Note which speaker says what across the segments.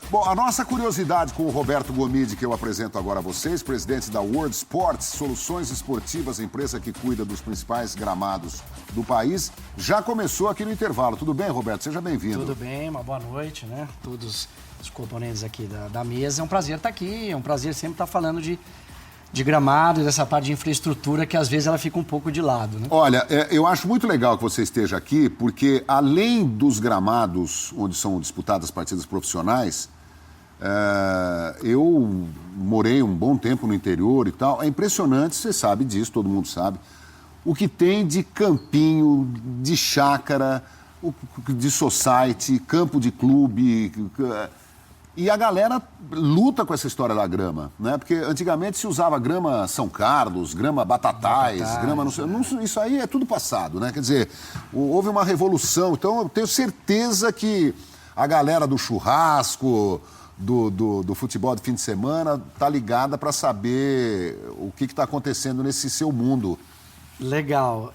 Speaker 1: Bom, a nossa curiosidade com o Roberto Gomide, que eu apresento agora a vocês, presidente da World Sports, Soluções Esportivas, empresa que cuida dos principais gramados do país, já começou aqui no intervalo. Tudo bem, Roberto? Seja bem-vindo.
Speaker 2: Tudo bem, uma boa noite, né? Todos os componentes aqui da mesa. É um prazer estar aqui, é um prazer sempre estar falando de gramado e dessa parte de infraestrutura que às vezes ela fica um pouco de lado, né?
Speaker 1: Olha, eu acho muito legal que você esteja aqui, porque além dos gramados onde são disputadas partidas profissionais, eu morei um bom tempo no interior e tal. É impressionante, você sabe disso, todo mundo sabe, o que tem de campinho, de chácara, de society, campo de clube. E a galera luta com essa história da grama, né? Porque antigamente se usava grama São Carlos, grama Batatais, grama não sei, isso aí é tudo passado, né? Quer dizer, houve uma revolução. Então eu tenho certeza que a galera do churrasco, do futebol de fim de semana tá ligada para saber o que está acontecendo nesse seu mundo.
Speaker 2: Legal.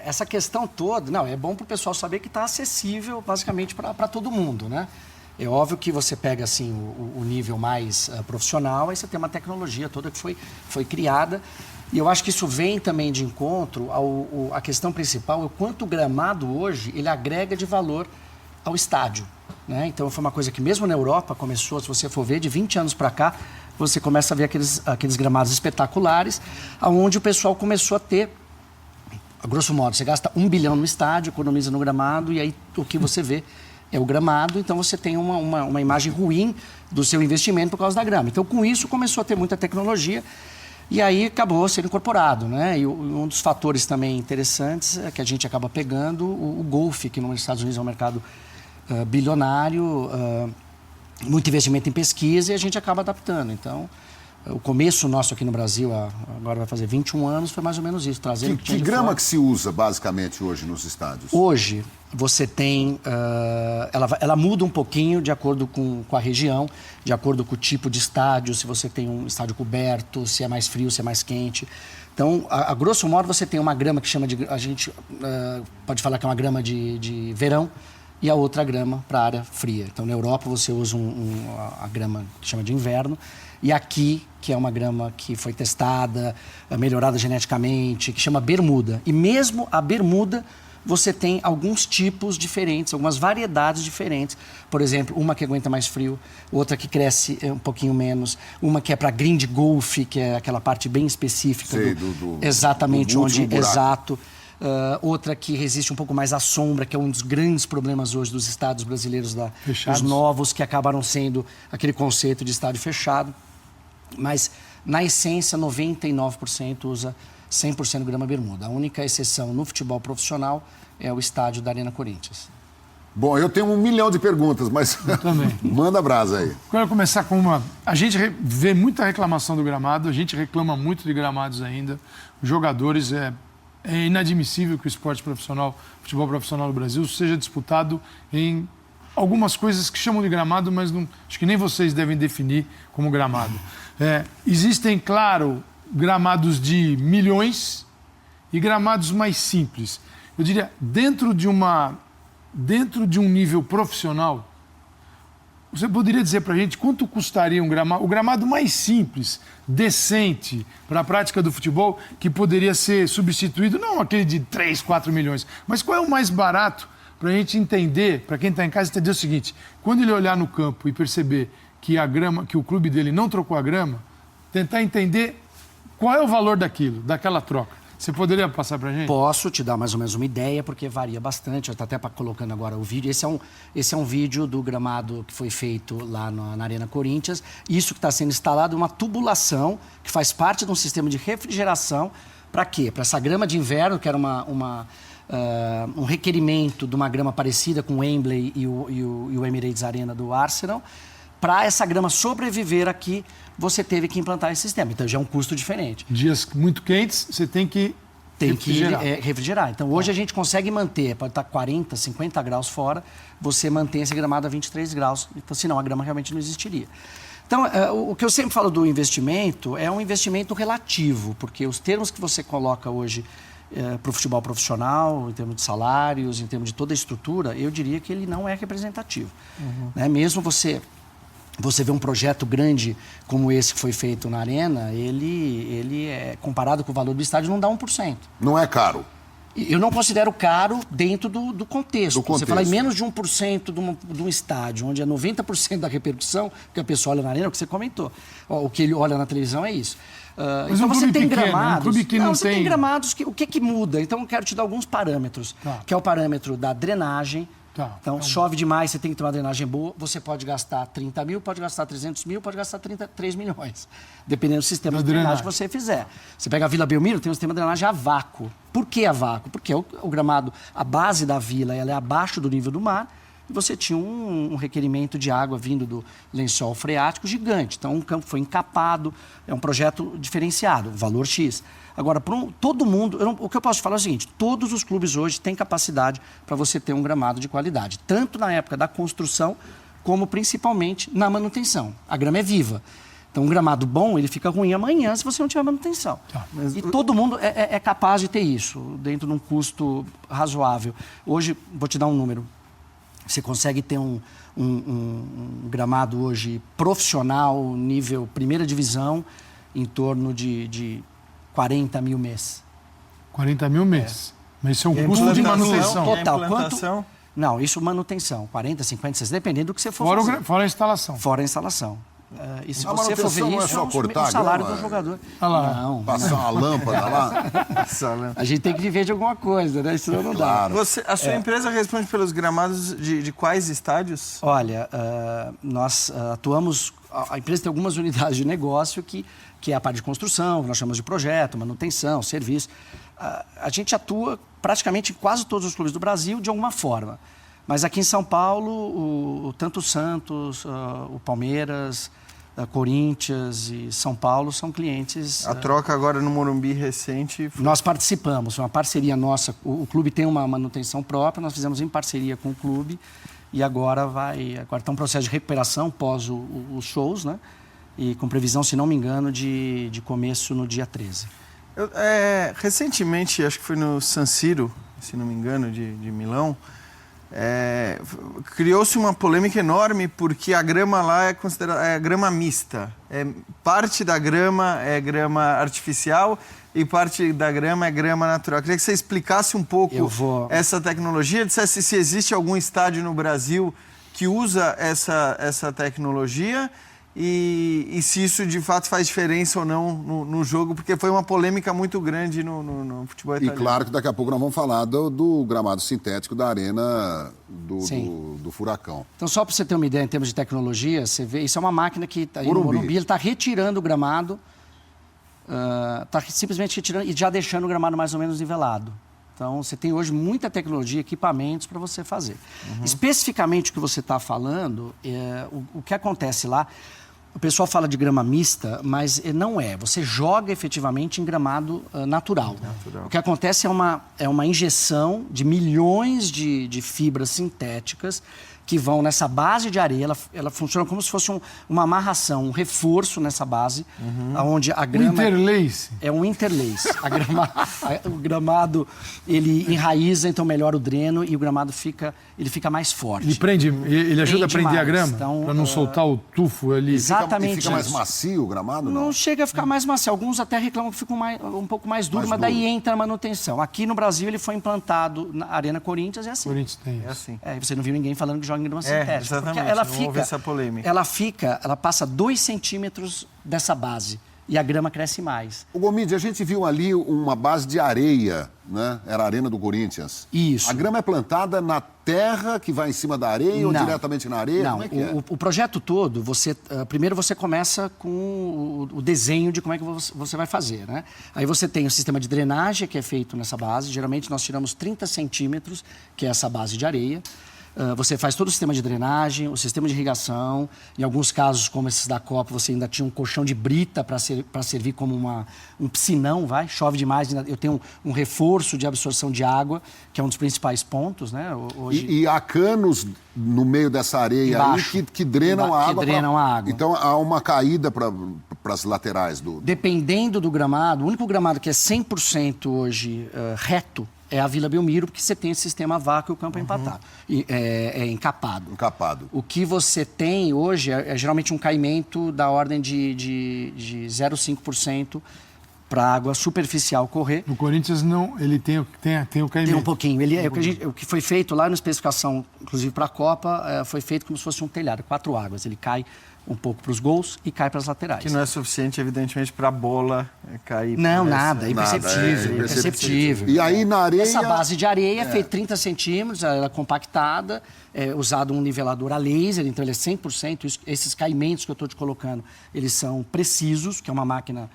Speaker 2: Essa questão toda, não, é bom para o pessoal saber que está acessível basicamente para todo mundo, né? É óbvio que você pega assim o nível mais profissional, aí você tem uma tecnologia toda que foi criada. E eu acho que isso vem também de encontro à questão principal, é o quanto o gramado hoje ele agrega de valor ao estádio, né? Então foi uma coisa que mesmo na Europa começou, se você for ver, de 20 anos para cá, você começa a ver aqueles gramados espetaculares, onde o pessoal começou a ter, a grosso modo, você gasta 1 bilhão no estádio, economiza no gramado, e aí o que você vê é o gramado, então você tem uma imagem ruim do seu investimento por causa da grama. Então, com isso, começou a ter muita tecnologia e aí acabou sendo incorporado, né? E um dos fatores também interessantes é que a gente acaba pegando o golfe, que nos Estados Unidos é um mercado bilionário, muito investimento em pesquisa, e a gente acaba adaptando. Então, o começo nosso aqui no Brasil, agora vai fazer 21 anos, foi mais ou menos isso. Trazendo
Speaker 1: que grama que se usa, basicamente, hoje nos estádios?
Speaker 2: Hoje, você tem... ela muda um pouquinho de acordo com a região, de acordo com o tipo de estádio, se você tem um estádio coberto, se é mais frio, se é mais quente. Então, a grosso modo, você tem uma grama que chama de... A gente pode falar que é uma grama de verão, e a outra grama para a área fria. Então, na Europa, você usa a grama que chama de inverno. E aqui, que é uma grama que foi testada, melhorada geneticamente, que chama bermuda. E mesmo a bermuda, você tem alguns tipos diferentes, algumas variedades diferentes. Por exemplo, uma que aguenta mais frio, outra que cresce um pouquinho menos, uma que é para green de golfe, que é aquela parte bem específica.
Speaker 1: Sei,
Speaker 2: exatamente
Speaker 1: do
Speaker 2: onde...
Speaker 1: buraco.
Speaker 2: Exato. Outra que resiste um pouco mais à sombra, que é um dos grandes problemas hoje dos estádios brasileiros, os novos, que acabaram sendo aquele conceito de estádio fechado. Mas, na essência, 99% usa 100% grama bermuda. A única exceção no futebol profissional é o estádio da Arena Corinthians.
Speaker 1: Bom, eu tenho 1 milhão de perguntas, mas manda brasa aí.
Speaker 3: Quero começar com uma... A gente vê muita reclamação do gramado, a gente reclama muito de gramados ainda. Os jogadores... É inadmissível que o esporte profissional, o futebol profissional no Brasil, seja disputado em algumas coisas que chamam de gramado, mas não, acho que nem vocês devem definir como gramado. Existem, claro, gramados de milhões e gramados mais simples. Eu diria, dentro de um nível profissional, você poderia dizer para a gente quanto custaria um gramado, o gramado mais simples, decente, para a prática do futebol, que poderia ser substituído, não aquele de 3, 4 milhões, mas qual é o mais barato para a gente entender, para quem está em casa, entender o seguinte: quando ele olhar no campo e perceber que que o clube dele não trocou a grama, tentar entender qual é o valor daquela troca. Você poderia passar para a gente?
Speaker 2: Posso te dar mais ou menos uma ideia, porque varia bastante. Eu estou até colocando agora o vídeo. Esse é um vídeo do gramado que foi feito lá na Arena Corinthians. Isso que está sendo instalado é uma tubulação que faz parte de um sistema de refrigeração. Para quê? Para essa grama de inverno, que era um requerimento de uma grama parecida com o Wembley e o Emirates Arena do Arsenal. Para essa grama sobreviver aqui, você teve que implantar esse sistema. Então, já é um custo diferente.
Speaker 3: Dias muito quentes, você tem que
Speaker 2: refrigerar. Então, hoje a gente consegue manter, pode estar 40, 50 graus fora, você mantém esse gramado a 23 graus. Então, senão a grama realmente não existiria. Então, o que eu sempre falo do investimento é um investimento relativo, porque os termos que você coloca hoje para o futebol profissional, em termos de salários, em termos de toda a estrutura, eu diria que ele não é representativo. Né? Mesmo você você vê um projeto grande como esse que foi feito na Arena, ele é, comparado com o valor do estádio, não dá 1%.
Speaker 1: Não é caro.
Speaker 2: Eu não considero caro dentro do contexto.
Speaker 1: Do contexto.
Speaker 2: Você fala em menos de 1% de um estádio, onde é 90% da repercussão, que a pessoa olha na Arena, o que você comentou. O que ele olha na televisão é isso.
Speaker 3: Mas
Speaker 2: então você tem
Speaker 3: pequeno,
Speaker 2: gramados.
Speaker 3: clube que não
Speaker 2: você tem gramados que. O que muda? Então eu quero te dar alguns parâmetros.
Speaker 3: Tá.
Speaker 2: Que é o parâmetro da drenagem.
Speaker 3: Tá.
Speaker 2: Então, chove demais, você tem que ter uma drenagem boa. Você pode gastar 30 mil, pode gastar 300 mil, pode gastar 3 milhões. Dependendo do sistema de drenagem que você fizer. Você pega a Vila Belmiro, tem um sistema de drenagem a vácuo. Por que a vácuo? Porque o gramado, a base da vila, ela é abaixo do nível do mar. E você tinha um requerimento de água vindo do lençol freático gigante. Então, o campo foi encapado. É um projeto diferenciado, valor X. Agora, todo mundo... o que eu posso te falar é o seguinte, todos os clubes hoje têm capacidade para você ter um gramado de qualidade. Tanto na época da construção, como principalmente na manutenção. A grama é viva. Então, um gramado bom, ele fica ruim amanhã se você não tiver manutenção. E todo mundo é capaz de ter isso, dentro de um custo razoável. Hoje, vou te dar um número. Você consegue ter um gramado hoje profissional, nível primeira divisão, em torno de 40 mil mês.
Speaker 3: 40 mil mês. Mas isso é um custo de manutenção.
Speaker 2: Total. Quanto? Não, isso manutenção. 40, 50, 60, dependendo do que você for fazer.
Speaker 3: Fora a instalação.
Speaker 2: Fora a instalação. E se
Speaker 1: A
Speaker 2: você for ver
Speaker 1: manutenção não é
Speaker 2: isso,
Speaker 1: só cortar
Speaker 2: o salário
Speaker 1: grama,
Speaker 2: do jogador.
Speaker 3: Olha lá.
Speaker 2: Não.
Speaker 1: Passar uma lâmpada lá.
Speaker 2: A gente tem que viver de alguma coisa, né? Senão não dá.
Speaker 1: Claro.
Speaker 4: A sua empresa responde pelos gramados de quais estádios?
Speaker 2: Olha, nós atuamos... A empresa tem algumas unidades de negócio que é a parte de construção, que nós chamamos de projeto, manutenção, serviço. A gente atua praticamente em quase todos os clubes do Brasil de alguma forma. Mas aqui em São Paulo, tanto o Santos, o Palmeiras, Corinthians e São Paulo são clientes.
Speaker 4: A troca agora no Morumbi recente...
Speaker 2: Nós participamos, foi uma parceria nossa. O clube tem uma manutenção própria, nós fizemos em parceria com o clube e agora está um processo de recuperação pós os shows, né? E com previsão, se não me engano, de começo no dia 13.
Speaker 4: Recentemente, acho que foi no San Siro, se não me engano, de Milão, criou-se uma polêmica enorme porque a grama lá é considerada grama mista. Parte da grama é grama artificial e parte da grama é grama natural. Eu queria que você explicasse um pouco essa tecnologia, dissesse se existe algum estádio no Brasil que usa essa tecnologia e se isso de fato faz diferença ou não no jogo, porque foi uma polêmica muito grande no futebol italiano.
Speaker 1: E claro que daqui a pouco nós vamos falar do gramado sintético da Arena do Furacão.
Speaker 2: Então, só para você ter uma ideia em termos de tecnologia, você vê, isso é uma máquina que está aí no Morumbi, ele está retirando o gramado, está simplesmente retirando e já deixando o gramado mais ou menos nivelado. Então, você tem hoje muita tecnologia, equipamentos para você fazer. Especificamente o que você está falando, o que acontece lá, o pessoal fala de grama mista, mas não é. Você joga efetivamente em gramado natural. O que acontece é uma injeção de milhões de fibras sintéticas que vão nessa base de areia. Ela funciona como se fosse uma amarração, um reforço nessa base, onde a grama...
Speaker 3: Interlace.
Speaker 2: É um interlace. O gramado, ele enraiza, então melhora o dreno e o gramado fica mais forte.
Speaker 3: Ele ajuda a prender a grama?
Speaker 2: Então,
Speaker 3: para não soltar o tufo ali?
Speaker 2: Exatamente.
Speaker 1: E fica mais macio o gramado?
Speaker 2: Não chega a ficar mais macio. Alguns até reclamam que fica um pouco mais duro, mas daí entra a manutenção. Aqui no Brasil ele foi implantado na Arena Corinthians, é assim.
Speaker 3: Corinthians tem isso.
Speaker 4: É assim.
Speaker 2: Você não viu ninguém falando que joga em grama sintética.
Speaker 4: Exatamente.
Speaker 2: Porque
Speaker 4: Houve essa polêmica.
Speaker 2: ela passa 2 centímetros dessa base e a grama cresce mais.
Speaker 1: O Gomide, a gente viu ali uma base de areia, né? Era a Arena do Corinthians.
Speaker 2: Isso.
Speaker 1: A grama é plantada na terra que vai em cima da areia ou diretamente na areia?
Speaker 2: Não,
Speaker 1: como é que é?
Speaker 2: O projeto todo, primeiro você começa com o desenho de como é que você vai fazer, né? Aí você tem o sistema de drenagem que é feito nessa base. Geralmente nós tiramos 30 centímetros, que é essa base de areia. Você faz todo o sistema de drenagem, o sistema de irrigação. Em alguns casos, como esses da Copa, você ainda tinha um colchão de brita para servir como um piscinão, chove demais. Eu tenho um reforço de absorção de água, que é um dos principais pontos, né? Hoje...
Speaker 1: E há canos no meio dessa areia
Speaker 2: Embaixo,
Speaker 1: aí que drenam a água.
Speaker 2: Que drenam a água.
Speaker 1: Então há uma caída para as laterais do...
Speaker 2: Dependendo do gramado, o único gramado que é 100% hoje reto é a Vila Belmiro, porque você tem esse sistema vácuo e o campo é empatado. É encapado.
Speaker 1: Encapado.
Speaker 2: O que você tem hoje é geralmente um caimento da ordem de 0,5% para a água superficial correr.
Speaker 3: No Corinthians, não, ele tem o caimento.
Speaker 2: Tem um pouquinho. O que foi feito lá na especificação, inclusive para a Copa, foi feito como se fosse um telhado, 4 águas. Ele cai um pouco para os gols e cai para as laterais.
Speaker 4: Que não é suficiente, evidentemente, para a bola cair.
Speaker 2: Não,
Speaker 4: nada.
Speaker 2: é imperceptível.
Speaker 1: E aí na areia...
Speaker 2: Essa base de areia é feita 30 centímetros, ela é compactada, é usado um nivelador a laser, então ele é 100%. Esses caimentos que eu estou te colocando, eles são precisos, que é uma máquina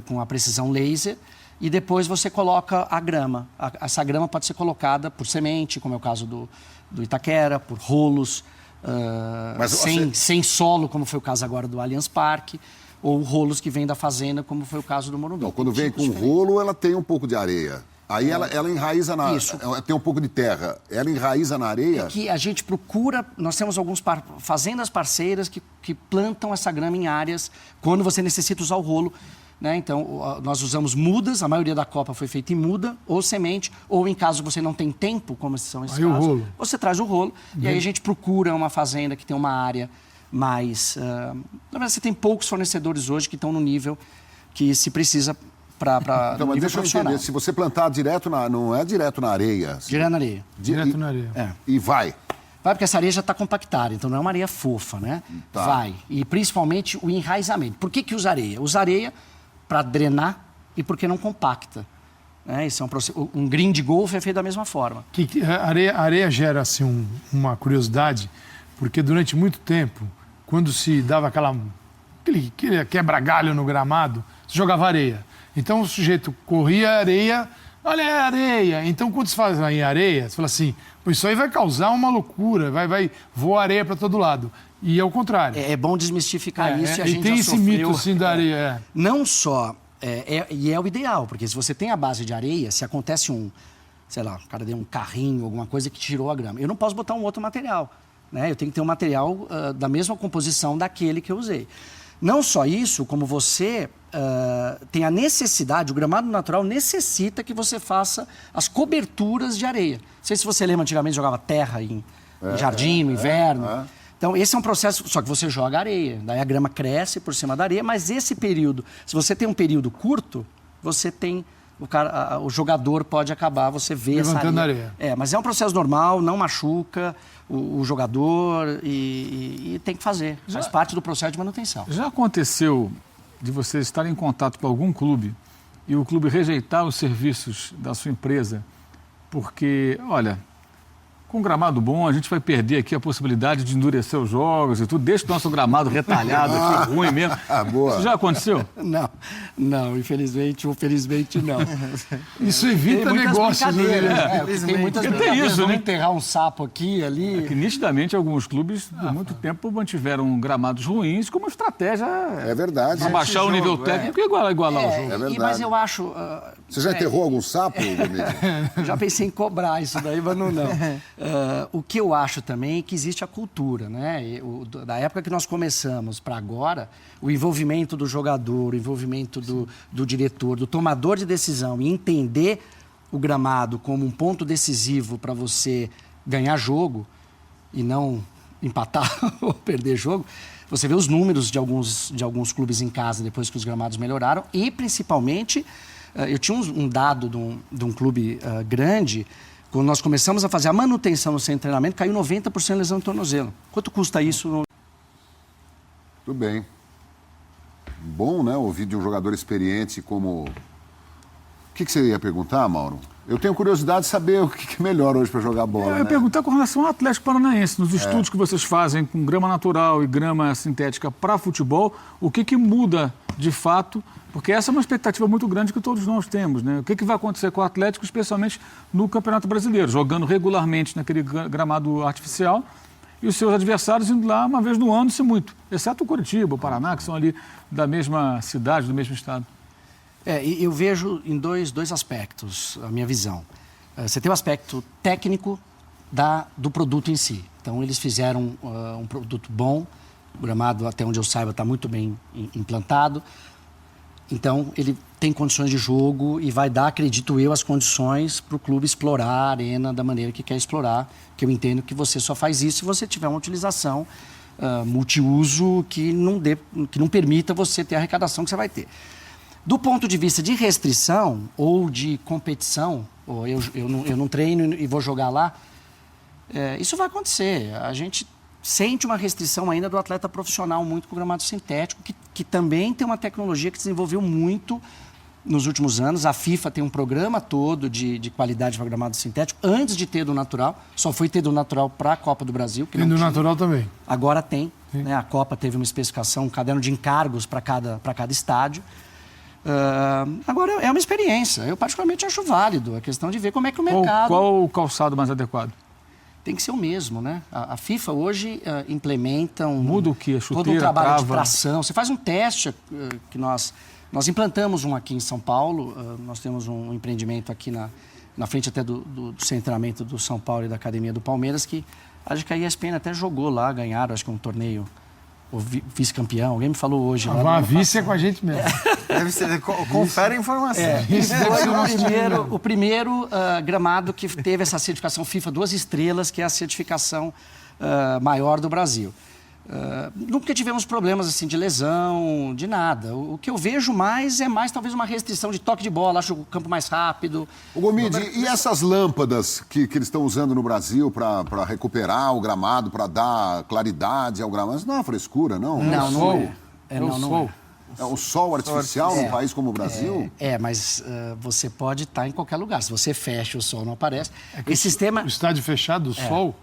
Speaker 2: com a precisão laser. E depois você coloca a grama. Essa grama pode ser colocada por semente, como é o caso do Itaquera, por rolos, sem solo, como foi o caso agora do Allianz Parque, ou rolos que vêm da fazenda, como foi o caso do Morumbi.
Speaker 1: Não, quando vem com rolo, ela tem um pouco de areia. Aí ela enraiza na...
Speaker 2: Isso.
Speaker 1: Tem um pouco de terra. Ela enraiza na areia...
Speaker 2: Que a gente procura... Nós temos algumas fazendas parceiras que plantam essa grama em áreas quando você necessita usar o rolo. Né? Então, nós usamos mudas, a maioria da Copa foi feita em muda, ou semente, ou em caso você não tem tempo, como são esses casos,
Speaker 3: o rolo.
Speaker 2: Você traz o rolo, e aí a gente procura uma fazenda que tem uma área mais... na verdade, você tem poucos fornecedores hoje que estão no nível que se precisa para
Speaker 1: Então, mas deixa eu entender, se você plantar direto não é direto na areia.
Speaker 2: Direto na areia.
Speaker 3: Direto na areia.
Speaker 1: E vai.
Speaker 2: Vai porque essa areia já está compactada, então não é uma areia fofa, né?
Speaker 1: Tá.
Speaker 2: Vai. E principalmente o enraizamento. Por que usa areia? Usa areia para drenar e porque não compacta. Isso é um processo. Um green de golfe é feito da mesma forma.
Speaker 3: A areia gera assim, uma curiosidade, porque durante muito tempo, quando se dava aquele quebra-galho no gramado, se jogava areia. Então o sujeito corria areia, olha a areia. Então quando se faz em areia, você fala assim, isso aí vai causar uma loucura, vai voar areia para todo lado. E é o contrário.
Speaker 2: É bom desmistificar isso e a gente
Speaker 3: tem
Speaker 2: já
Speaker 3: esse
Speaker 2: sofreu,
Speaker 3: mito assim da areia.
Speaker 2: Não só, e é o ideal, porque se você tem a base de areia, se acontece o cara deu um carrinho, alguma coisa que tirou a grama, eu não posso botar um outro material. Né? Eu tenho que ter um material da mesma composição daquele que eu usei. Não só isso, como você tem a necessidade, o gramado natural necessita que você faça as coberturas de areia. Não sei se você lembra, antigamente jogava terra em jardim, no inverno. Então, esse é um processo, só que você joga areia, daí a grama cresce por cima da areia, mas esse período, se você tem um período curto, você tem, o jogador pode acabar, você vê
Speaker 3: levantando
Speaker 2: essa areia. Mas é um processo normal, não machuca o jogador e tem que fazer, faz parte do processo de manutenção.
Speaker 5: Já aconteceu de você estar em contato com algum clube e o clube rejeitar os serviços da sua empresa porque, olha... Com gramado bom, a gente vai perder aqui a possibilidade de endurecer os jogos e tudo. Deixa o nosso gramado retalhado aqui, ruim mesmo.
Speaker 1: Boa.
Speaker 5: Isso já aconteceu?
Speaker 2: Não, infelizmente ou felizmente não.
Speaker 3: Isso evita negócios.
Speaker 2: Tem muitas
Speaker 5: brincadeiras.
Speaker 2: Vamos enterrar um sapo aqui, ali.
Speaker 5: Que nitidamente alguns clubes por muito tempo mantiveram gramados ruins como estratégia.
Speaker 1: É verdade.
Speaker 5: Para baixar o nível técnico e igualar o jogo.
Speaker 1: É verdade.
Speaker 2: Mas eu acho...
Speaker 1: Você já enterrou algum sapo, Benedito?
Speaker 2: Já pensei em cobrar isso daí, mas não. O que eu acho também é que existe a cultura, né? Da época que nós começamos para agora, o envolvimento do jogador, o envolvimento do diretor, do tomador de decisão e entender o gramado como um ponto decisivo para você ganhar jogo e não empatar ou perder jogo. Você vê os números de alguns clubes em casa depois que os gramados melhoraram e, principalmente, eu tinha um dado de um clube grande. Quando nós começamos a fazer a manutenção no centro de treinamento, caiu 90% lesão de tornozelo. Quanto custa isso?
Speaker 1: Tudo bem. Bom, né? Ouvir de um jogador experiente como... O que você ia perguntar, Mauro? Eu tenho curiosidade de saber o que é melhor hoje para jogar bola.
Speaker 5: Eu ia perguntar com relação ao Atlético Paranaense. Nos estudos que vocês fazem com grama natural e grama sintética para futebol, o que muda de fato? Porque essa é uma expectativa muito grande que todos nós temos, né? O que vai acontecer com o Atlético, especialmente no Campeonato Brasileiro, jogando regularmente naquele gramado artificial e os seus adversários indo lá uma vez no ano, se muito, exceto o Curitiba, o Paraná, que são ali da mesma cidade, do mesmo estado.
Speaker 2: Eu vejo em dois aspectos a minha visão. Você tem o aspecto técnico do produto em si. Então, eles fizeram um produto bom, o gramado, até onde eu saiba, está muito bem implantado. Então, ele tem condições de jogo e vai dar, acredito eu, as condições para o clube explorar a arena da maneira que quer explorar, que eu entendo que você só faz isso se você tiver uma utilização multiuso que não permita você ter a arrecadação que você vai ter. Do ponto de vista de restrição ou de competição, ou eu não treino e vou jogar lá, isso vai acontecer. A gente sente uma restrição ainda do atleta profissional muito com o gramado sintético, que também tem uma tecnologia que desenvolveu muito nos últimos anos. A FIFA tem um programa todo de qualidade para gramado sintético, antes de ter do natural. Só foi ter do natural para a Copa do Brasil.
Speaker 3: Tem do natural também.
Speaker 2: Agora tem. Né? A Copa teve uma especificação, um caderno de encargos para cada estádio. Agora, é uma experiência. Eu particularmente acho válido. A questão de ver como é que o mercado...
Speaker 5: Qual o calçado mais adequado?
Speaker 2: Tem que ser o mesmo, né? A FIFA hoje implementa
Speaker 5: Muda o quê? A chuteira,
Speaker 2: todo um trabalho
Speaker 5: trava.
Speaker 2: de tração. Você faz um teste que nós implantamos aqui em São Paulo. Nós temos um empreendimento aqui na frente até do centramento do São Paulo e da Academia do Palmeiras, que acho que a ESPN até jogou lá, ganharam, acho que um torneio, o vice-campeão. Alguém me falou hoje.
Speaker 3: A vice é com a gente mesmo.
Speaker 4: Deve ser, confere a informação.
Speaker 3: Isso deve ser
Speaker 2: O primeiro gramado que teve essa certificação FIFA 2 estrelas, que é a certificação maior do Brasil. Nunca tivemos problemas assim de lesão, de nada. O que eu vejo mais é talvez uma restrição de toque de bola, acho o campo mais rápido.
Speaker 1: O Gomide, e essas lâmpadas que eles estão usando no Brasil para recuperar o gramado, para dar claridade ao gramado? Isso não é uma frescura, não?
Speaker 2: Não é.
Speaker 3: Não é.
Speaker 1: É o sol artificial num país como o Brasil?
Speaker 2: Mas você pode estar em qualquer lugar. Se você fecha, o sol não aparece. Esse sistema...
Speaker 3: O estádio fechado, o sol...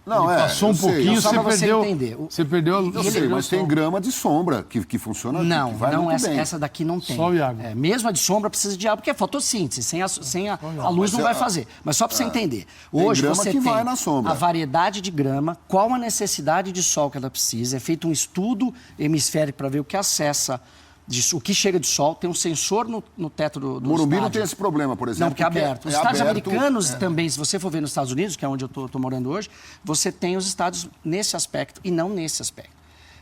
Speaker 1: Não,
Speaker 3: ele passou um pouquinho,
Speaker 2: Só
Speaker 3: você
Speaker 2: pra
Speaker 3: perdeu.
Speaker 2: entender.
Speaker 3: Você perdeu a luz.
Speaker 1: Eu sei, mas tem grama de sombra que funciona
Speaker 2: Não,
Speaker 1: que vai muito bem.
Speaker 2: essa daqui não tem.
Speaker 3: Sol e água.
Speaker 2: Mesmo a de sombra precisa de água, porque é fotossíntese. Sem a luz não vai fazer. Mas só para você entender. Hoje
Speaker 1: grama
Speaker 2: você
Speaker 1: que
Speaker 2: tem
Speaker 1: vai na sombra.
Speaker 2: a variedade de grama, qual a necessidade de sol que ela precisa. É feito um estudo hemisférico para ver o que acessa, o que chega de sol. Tem um sensor no teto do
Speaker 1: Morumbi
Speaker 2: estádio.
Speaker 1: não tem esse problema, por exemplo.
Speaker 2: Não, porque é aberto. Os estádios americanos também, se você for ver nos Estados Unidos, que é onde eu estou morando hoje, você tem os estádios nesse aspecto e não nesse aspecto.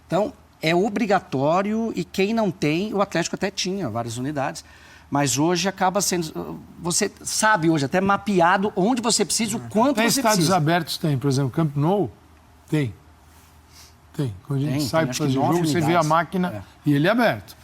Speaker 2: Então, é obrigatório e quem não tem, o Atlético até tinha várias unidades, mas hoje acaba sendo... Você sabe hoje até mapeado onde você precisa, o quanto
Speaker 3: Tem
Speaker 2: você
Speaker 3: estádios
Speaker 2: precisa.
Speaker 3: abertos, tem. Por exemplo, Camp Nou, tem. Quando a gente sai para
Speaker 2: acho que
Speaker 3: fazer
Speaker 2: 9
Speaker 3: jogo, você vê a
Speaker 2: unidades.
Speaker 3: máquina e ele é aberto.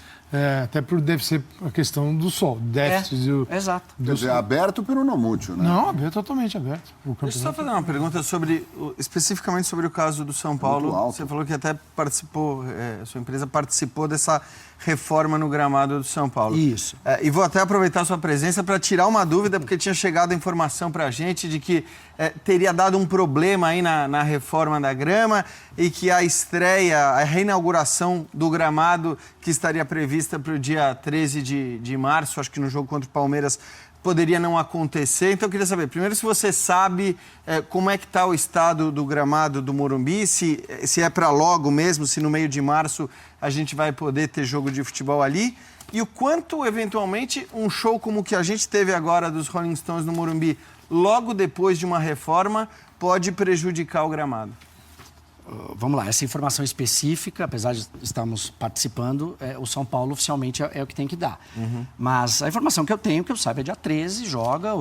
Speaker 3: Até porque deve ser a questão do sol, déficit
Speaker 2: Exato.
Speaker 1: Quer dizer, aberto pelo não mútil, né?
Speaker 3: Não, aberto, totalmente aberto. O
Speaker 4: Deixa eu só
Speaker 3: campeonato.
Speaker 4: fazer uma pergunta especificamente sobre o caso do São Paulo.
Speaker 1: alto.
Speaker 4: Você falou que até participou, sua empresa participou dessa reforma no gramado do São Paulo.
Speaker 2: Isso.
Speaker 4: E vou até aproveitar a sua presença para tirar uma dúvida, porque tinha chegado a informação para a gente de que teria dado um problema aí na reforma da grama e que a estreia, a reinauguração do gramado que estaria prevista para o dia 13 de março, acho que no jogo contra o Palmeiras, poderia não acontecer. Então eu queria saber, primeiro, se você sabe como é que está o estado do gramado do Morumbi, se é para logo mesmo, se no meio de março a gente vai poder ter jogo de futebol ali, e o quanto, eventualmente, um show como o que a gente teve agora dos Rolling Stones no Morumbi, logo depois de uma reforma, pode prejudicar o gramado.
Speaker 2: Vamos lá, essa informação específica, apesar de estarmos participando, o São Paulo oficialmente é o que tem que dar. Mas a informação que eu tenho, que eu saiba, é dia 13, joga,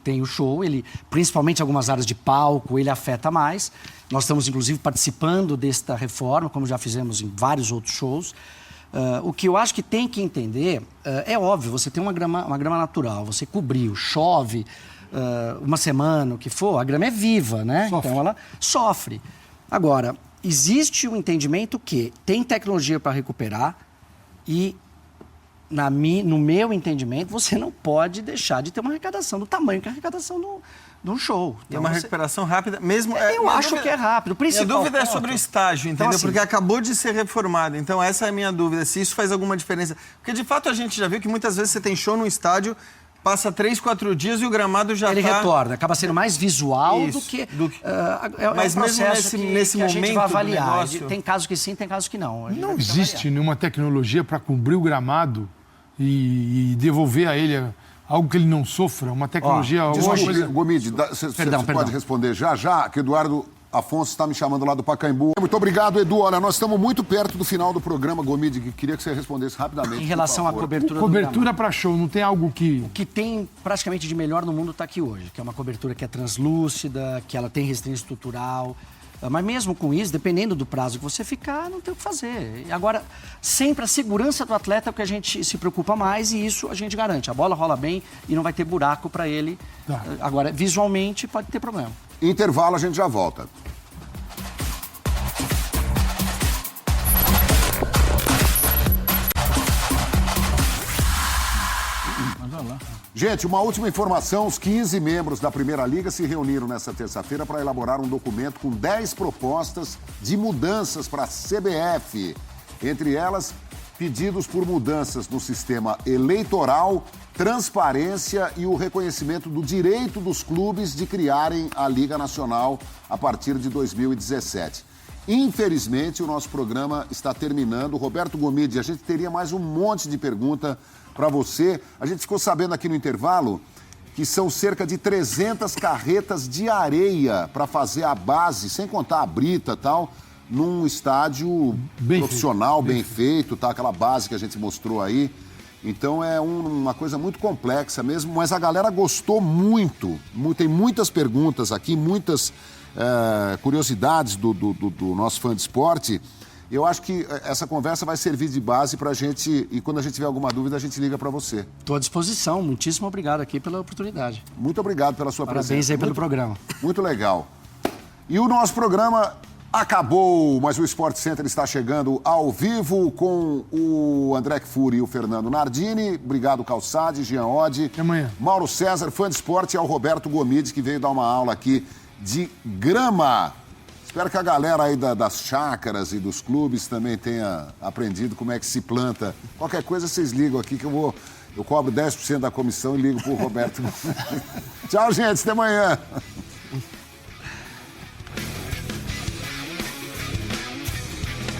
Speaker 2: tem o show, ele, principalmente algumas áreas de palco, ele afeta mais. Nós estamos, inclusive, participando desta reforma, como já fizemos em vários outros shows. O que eu acho que tem que entender, é óbvio, você tem uma grama natural, você cobriu, chove, uma semana, o que for, a grama é viva, né?
Speaker 3: Sofre.
Speaker 2: Então ela sofre. Agora, existe um entendimento que tem tecnologia para recuperar e, no meu entendimento, você não pode deixar de ter uma arrecadação do tamanho que é a arrecadação de um show.
Speaker 4: É uma recuperação rápida, mesmo...
Speaker 2: Eu acho que é rápido.
Speaker 4: Minha dúvida é sobre o estágio, entendeu?
Speaker 2: Então, assim,
Speaker 4: porque acabou de ser reformado. Então, essa é a minha dúvida, se isso faz alguma diferença. Porque, de fato, a gente já viu que muitas vezes você tem show no estádio, passa 3, 4 dias e o gramado já
Speaker 2: ele
Speaker 4: está...
Speaker 2: retorna, acaba sendo mais visual do que...
Speaker 4: Mas
Speaker 2: um
Speaker 4: mesmo
Speaker 2: processo
Speaker 4: nesse
Speaker 2: que a gente
Speaker 4: momento
Speaker 2: vai
Speaker 4: do
Speaker 2: avaliar.
Speaker 4: negócio-
Speaker 2: Tem casos que sim, tem casos que não. A gente
Speaker 3: Não
Speaker 2: vai ter que
Speaker 3: existe
Speaker 2: avaliar.
Speaker 3: nenhuma tecnologia para cobrir o gramado e devolver a ele algo que ele não sofra, uma tecnologia... alguma
Speaker 1: Desculpe,
Speaker 3: coisa...
Speaker 1: Gomide, você
Speaker 2: Perdão.
Speaker 1: pode responder já, que o Eduardo Afonso está me chamando lá do Pacaembu. Muito obrigado, Edu. Olha, nós estamos muito perto do final do programa, Gomide. Queria que você respondesse rapidamente.
Speaker 2: Em relação à cobertura do
Speaker 3: Cobertura para show, não tem algo que...
Speaker 2: O que tem praticamente de melhor no mundo está aqui hoje, que é uma cobertura que é translúcida, que ela tem restrição estrutural. Mas mesmo com isso, dependendo do prazo que você ficar, não tem o que fazer. E agora, sempre a segurança do atleta é o que a gente se preocupa mais e isso a gente garante. A bola rola bem e não vai ter buraco para ele.
Speaker 3: Tá.
Speaker 2: Agora, visualmente, pode ter problema.
Speaker 1: Intervalo, a gente já volta. Gente, uma última informação. Os 15 membros da Primeira Liga se reuniram nesta terça-feira para elaborar um documento com 10 propostas de mudanças para a CBF. Entre elas, pedidos por mudanças no sistema eleitoral, transparência e o reconhecimento do direito dos clubes de criarem a Liga Nacional a partir de 2017. Infelizmente, o nosso programa está terminando. Roberto Gomide, a gente teria mais um monte de pergunta para você. A gente ficou sabendo aqui no intervalo que são cerca de 300 carretas de areia para fazer a base, sem contar a brita e tal, num estádio profissional, bem feito, tá? Aquela base que a gente mostrou aí. Então é uma coisa muito complexa mesmo, mas a galera gostou muito. Tem muitas perguntas aqui, muitas curiosidades do nosso fã de esporte. Eu acho que essa conversa vai servir de base para a gente, e quando a gente tiver alguma dúvida, a gente liga para você.
Speaker 2: Estou à disposição. Muitíssimo obrigado aqui pela oportunidade.
Speaker 1: Muito obrigado pela sua presença.
Speaker 2: Parabéns aí pelo programa.
Speaker 1: Muito legal. E o nosso programa acabou, mas o Sport Center está chegando ao vivo com o André Kfouri e o Fernando Nardini. Obrigado, Calçade, Jean Oddi.
Speaker 3: Até amanhã.
Speaker 1: Mauro César, fã de esporte, e ao Roberto Gomide, que veio dar uma aula aqui de grama. Espero que a galera aí das chácaras e dos clubes também tenha aprendido como é que se planta. Qualquer coisa vocês ligam aqui que eu cobro 10% da comissão e ligo pro Roberto. Tchau, gente. Até amanhã.